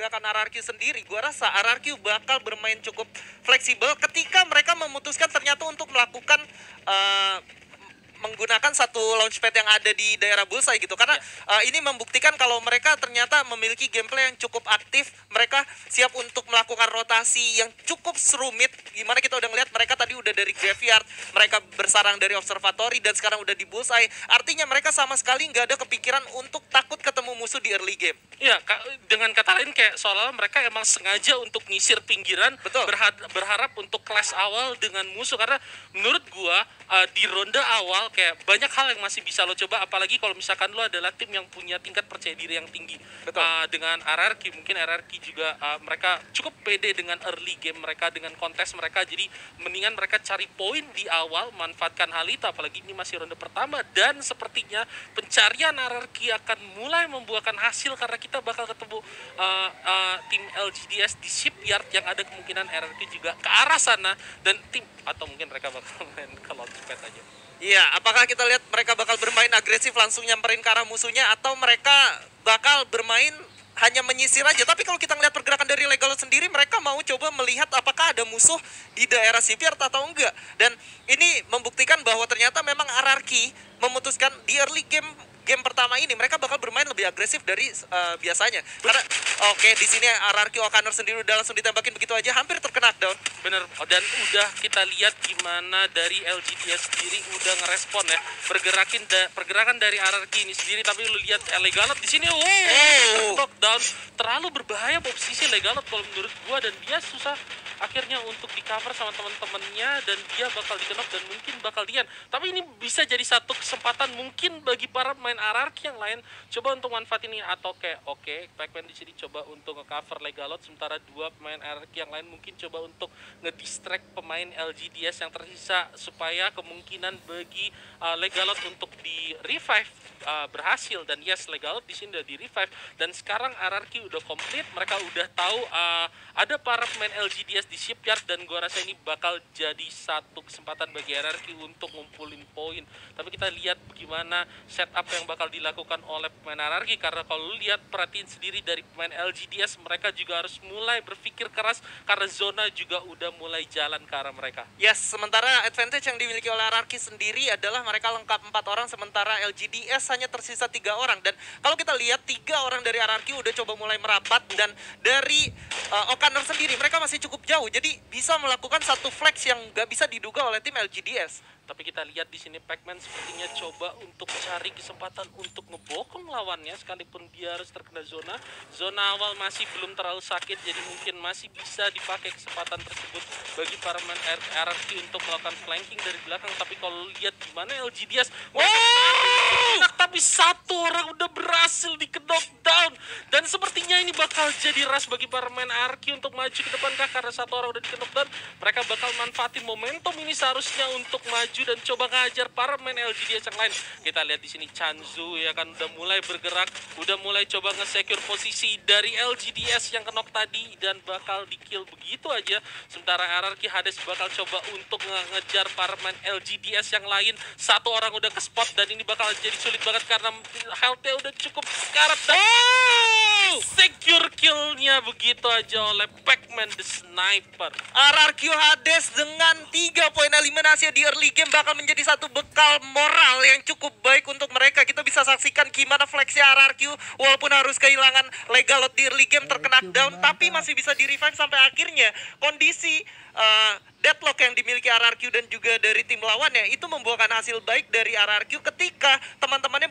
pergerakan RRQ sendiri, gua rasa RRQ bakal bermain cukup fleksibel ketika mereka memutuskan ternyata untuk melakukan eh, menggunakan satu launchpad yang ada di daerah bullseye gitu, karena ini membuktikan kalau mereka ternyata memiliki gameplay yang cukup aktif. Mereka siap untuk melakukan rotasi yang cukup serumit, gimana kita udah ngeliat mereka tadi udah dari graveyard, mereka bersarang dari observatory, dan sekarang udah di bullseye. Artinya mereka sama sekali nggak ada kepikiran untuk takut ketemu musuh di early game. Iya, dengan kata lain kayak seolah mereka emang sengaja untuk nyisir pinggiran. Betul. Berharap untuk clash awal dengan musuh, karena menurut gua di ronde awal kayak banyak hal yang masih bisa lo coba, apalagi kalau misalkan lo adalah tim yang punya tingkat percaya diri yang tinggi. Dengan RRQ, mungkin RRQ juga mereka cukup pede dengan early game mereka, dengan kontes mereka, jadi mendingan mereka cari poin di awal, manfaatkan hal itu, apalagi ini masih ronde pertama, dan sepertinya pencarian RRQ akan mulai membuahkan hasil karena kita bakal ketemu tim LGDS di shipyard yang ada kemungkinan RRQ juga ke arah sana, dan tim atau mungkin mereka bakal main ke launchpad aja. Iya, apakah kita lihat mereka bakal bermain agresif langsung nyamperin ke arah musuhnya, atau mereka bakal bermain hanya menyisir aja? Tapi kalau kita ngeliat pergerakan dari Legalot sendiri, mereka mau coba melihat apakah ada musuh di daerah shipyard atau enggak. Dan ini membuktikan bahwa ternyata memang RRQ memutuskan di early game pertama ini mereka bakal bermain lebih agresif dari biasanya. Karena di sini RRQ Okaner sendiri udah langsung ditembakin begitu aja, hampir terkena down. Bener, dan udah kita lihat gimana dari LGDS sendiri udah ngerespon ya pergerakan dari RRQ ini sendiri. Tapi lu lihat Legalot di sini, knockdown, terlalu berbahaya posisi Legalot kalau menurut gua, dan dia susah akhirnya untuk di cover sama teman-temannya, dan dia bakal dikenok dan mungkin bakal dian. Tapi ini bisa jadi satu kesempatan mungkin bagi para pemain RRQ yang lain coba untuk manfaatin ini, atau kayak Pac-Man di sini coba untuk nge-cover Legalot, sementara dua pemain RRQ yang lain mungkin coba untuk ngedistract pemain LGDS yang tersisa supaya kemungkinan bagi Legalot untuk di revive berhasil. Dan yes, Legalot di sini udah di revive, dan sekarang RRQ udah komplit, mereka udah tahu ada para pemain LGDS di shipyard, dan gua rasa ini bakal jadi satu kesempatan bagi RRQ untuk ngumpulin poin. Tapi kita lihat bagaimana setup yang bakal dilakukan oleh pemain RRQ, karena kalau lu lihat perhatiin sendiri dari pemain LGDS, mereka juga harus mulai berpikir keras karena zona juga udah mulai jalan ke arah mereka. Yes, sementara advantage yang dimiliki oleh RRQ sendiri adalah mereka lengkap 4 orang, sementara LGDS hanya tersisa 3 orang. Dan kalau kita lihat 3 orang dari RRQ udah coba mulai merapat, dan dari Okaner sendiri mereka masih cukup jauh, jadi bisa melakukan satu flex yang gak bisa diduga oleh tim LGDS. Tapi kita lihat di sini Pac-Man sepertinya coba untuk cari kesempatan untuk ngebokong lawannya, sekalipun dia harus terkena zona. Zona awal masih belum terlalu sakit, jadi mungkin masih bisa dipakai kesempatan tersebut bagi para pemain RRQ untuk melakukan flanking dari belakang. Tapi kalau lihat gimana LGDS, tapi satu orang udah berhasil di knockdown, dan sepertinya ini bakal jadi rush bagi para pemain RRQ untuk maju ke depan karena satu orang udah di knockdown. Mereka bakal manfaatin momentum ini seharusnya untuk maju dan coba ngajar para pemain LGDS yang lain. Kita lihat di sini Chanzu ya kan udah mulai bergerak, udah mulai coba nge-secure posisi dari LGDS yang kenok tadi, dan bakal di-kill begitu aja. Sementara RRQ Hades bakal coba untuk ngejar para pemain LGDS yang lain. Satu orang udah ke spot, dan ini bakal jadi sulit banget karena health-nya udah cukup sekarat, dan secure kill-nya begitu aja oleh Pac-Man the Sniper. RRQ Hades dengan 3 poin eliminasi di early game bakal menjadi satu bekal moral yang cukup baik untuk mereka. Kita bisa saksikan gimana flexnya RRQ walaupun harus kehilangan Legalot di early game, terkena down, tapi masih bisa di revive sampai akhirnya. Kondisi deadlock yang dimiliki RRQ dan juga dari tim lawannya itu membuahkan hasil baik dari RRQ ketika teman-temannya